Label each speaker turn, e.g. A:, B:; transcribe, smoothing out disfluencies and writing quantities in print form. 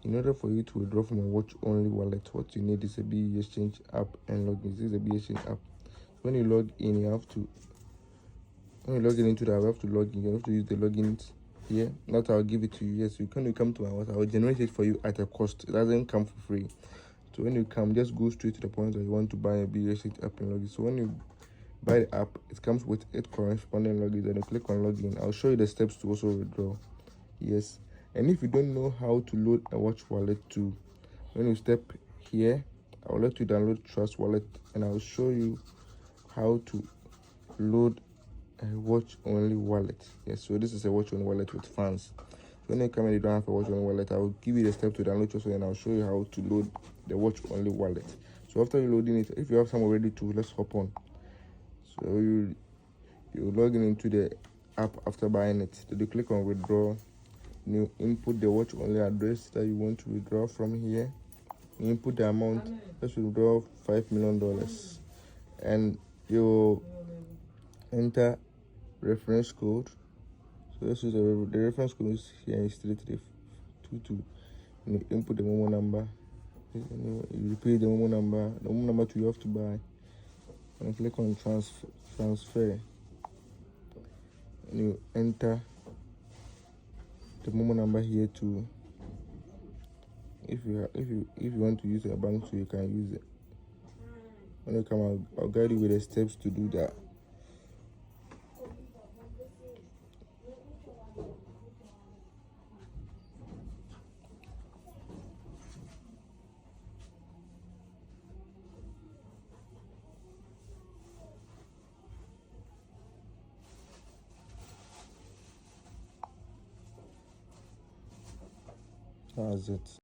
A: In order for you to withdraw from a watch only wallet, what you need is a BE Exchange app and login. This is a BE Exchange app. When you log in, you have to into the app, you have to log in. You have to use the logins here. That I'll give it to you. Yes, you can come to my house. I will generate it for you at a cost. It doesn't come for free. So when you come, just go straight to the point that you want to buy a BE Exchange app and login. So when you buy the app, it comes with 8 corresponding logins, and you click on login. I'll show you the steps to also withdraw. Yes, and if you don't know how to load a watch wallet too, when you step here, I'll let you download Trust Wallet, and I'll show you how to load a watch only wallet. Yes, so this is a watch only wallet with funds. So when you come and you don't have a watch only wallet, I will give you the step to download Trust Wallet, and I'll show you how to load the watch only wallet. So after you loading it, if you have some already too, let's hop on. So you log in into the app after buying it. Then you click on withdraw. You input the watch only address that you want to withdraw from here. You input the amount. Let's withdraw $5 million, and you enter reference code. So this is the reference code is here is 3322. You input the Momo number. You repeat the Momo number. The Momo number you have to buy. And click on transfer. And you enter the Momo number here too. If you want to use a bank, so you can use it. When you come, I'll guide you with the steps to do that. That's it.